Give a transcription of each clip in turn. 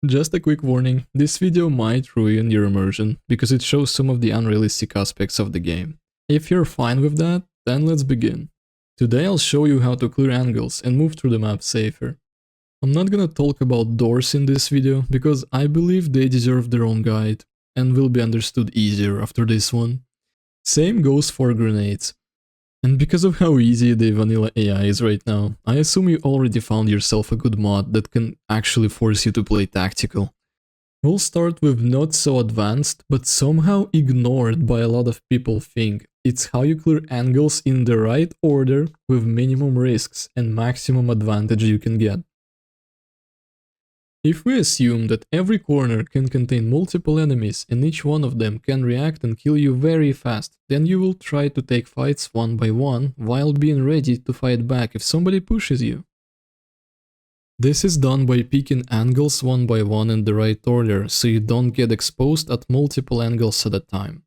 Just a quick warning, this video might ruin your immersion, because it shows some of the unrealistic aspects of the game. If you're fine with that, then let's begin. Today I'll show you how to clear angles and move through the map safer. I'm not gonna talk about doors in this video, because I believe they deserve their own guide, and will be understood easier after this one. Same goes for grenades. And because of how easy the vanilla AI is right now, I assume you already found yourself a good mod that can actually force you to play tactical. We'll start with not so advanced, but somehow ignored by a lot of people thing. It's how you clear angles in the right order with minimum risks and maximum advantage you can get. If we assume that every corner can contain multiple enemies and each one of them can react and kill you very fast, then you will try to take fights one by one while being ready to fight back if somebody pushes you. This is done by picking angles one by one in the right order, so you don't get exposed at multiple angles at a time.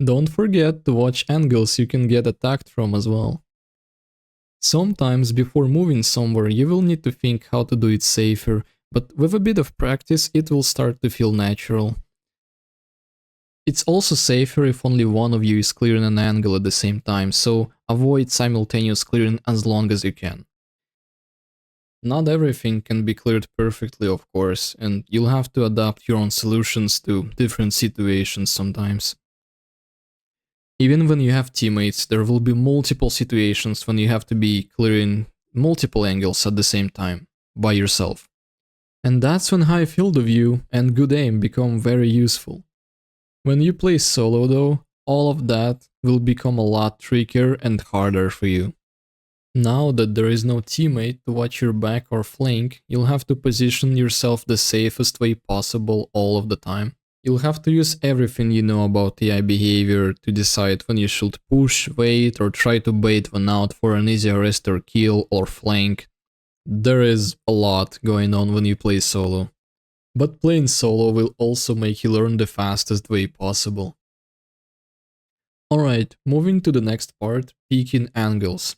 Don't forget to watch angles you can get attacked from as well. Sometimes before moving somewhere you will need to think how to do it safer, but with a bit of practice it will start to feel natural. It's also safer if only one of you is clearing an angle at the same time, so avoid simultaneous clearing as long as you can. Not everything can be cleared perfectly, of course, and you'll have to adapt your own solutions to different situations sometimes. Even when you have teammates, there will be multiple situations when you have to be clearing multiple angles at the same time, by yourself. And that's when high field of view and good aim become very useful. When you play solo though, all of that will become a lot trickier and harder for you. Now that there is no teammate to watch your back or flank, you'll have to position yourself the safest way possible all of the time. You'll have to use everything you know about AI behavior to decide when you should push, wait, or try to bait one out for an easy arrest or kill or flank. There is a lot going on when you play solo. But playing solo will also make you learn the fastest way possible. Alright, moving to the next part, peeking angles.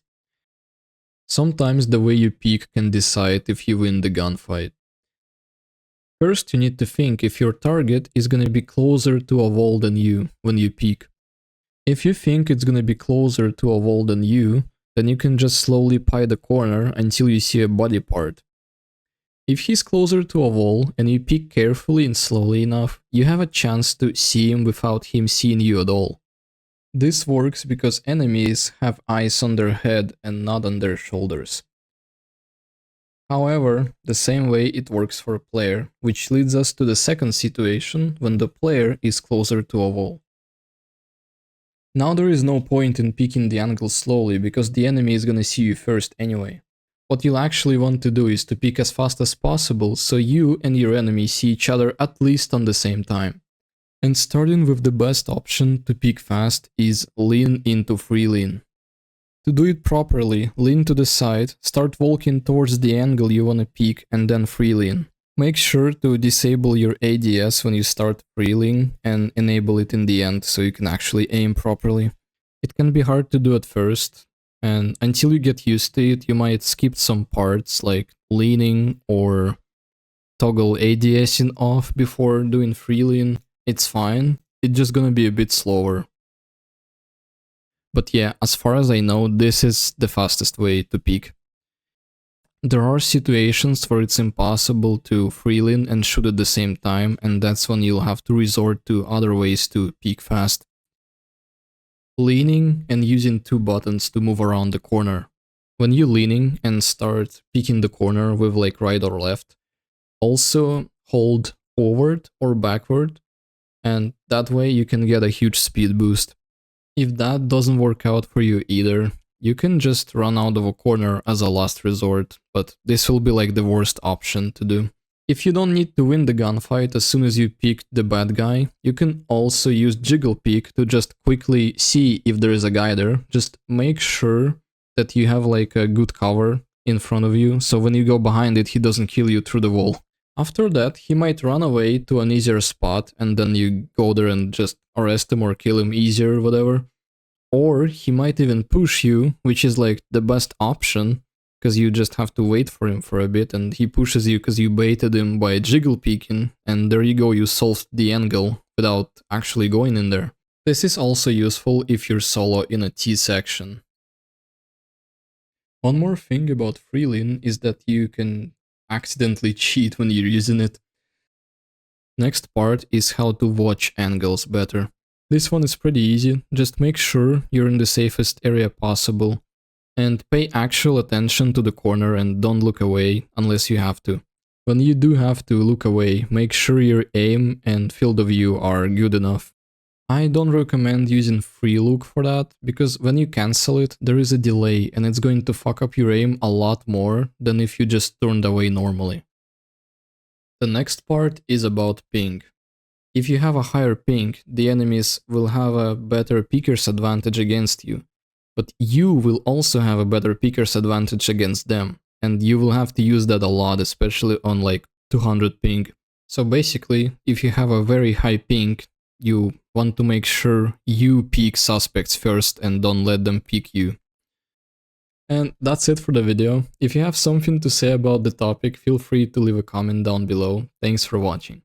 Sometimes the way you peek can decide if you win the gunfight. First you need to think if your target is gonna be closer to a wall than you when you peek. If you think it's gonna be closer to a wall than you, then you can just slowly pie the corner until you see a body part. If he's closer to a wall and you peek carefully and slowly enough, you have a chance to see him without him seeing you at all. This works because enemies have eyes on their head and not on their shoulders. However, the same way it works for a player, which leads us to the second situation when the player is closer to a wall. Now there is no point in peeking the angle slowly because the enemy is gonna see you first anyway. What you'll actually want to do is to peek as fast as possible so you and your enemy see each other at least on the same time. And starting with the best option to peek fast is lean into free lean. To do it properly, lean to the side, start walking towards the angle you wanna peek and then free lean. Make sure to disable your ADS when you start free lean and enable it in the end so you can actually aim properly. It can be hard to do at first, and until you get used to it, you might skip some parts like leaning or toggle ADSing off before doing free lean. It's fine, it's just gonna be a bit slower. But yeah, as far as I know, this is the fastest way to peek. There are situations where it's impossible to free lean and shoot at the same time, and that's when you'll have to resort to other ways to peek fast. Leaning and using two buttons to move around the corner. When you're leaning and start peeking the corner with like right or left, also hold forward or backward, and that way you can get a huge speed boost. If that doesn't work out for you either, you can just run out of a corner as a last resort, but this will be like the worst option to do. If you don't need to win the gunfight as soon as you peek the bad guy, you can also use jiggle peek to just quickly see if there is a guy there. Just make sure that you have like a good cover in front of you, so when you go behind it he doesn't kill you through the wall. After that he might run away to an easier spot and then you go there and just arrest him or kill him easier, whatever. Or he might even push you, which is like the best option, because you just have to wait for him for a bit, and he pushes you because you baited him by jiggle peeking, and there you go, you solved the angle without actually going in there. This is also useful if you're solo in a T section. One more thing about Freelin is that you can accidentally cheat when you're using it. Next part is how to watch angles better. This one is pretty easy, just make sure you're in the safest area possible. And pay actual attention to the corner and don't look away unless you have to. When you do have to look away, make sure your aim and field of view are good enough. I don't recommend using free look for that, because when you cancel it, there is a delay and it's going to fuck up your aim a lot more than if you just turned away normally. The next part is about ping. If you have a higher ping, the enemies will have a better peeker's advantage against you. But you will also have a better peeker's advantage against them, and you will have to use that a lot, especially on like 200 ping. So basically, if you have a very high ping, you want to make sure you peek suspects first and don't let them peek you. And that's it for the video. If you have something to say about the topic, feel free to leave a comment down below. Thanks for watching.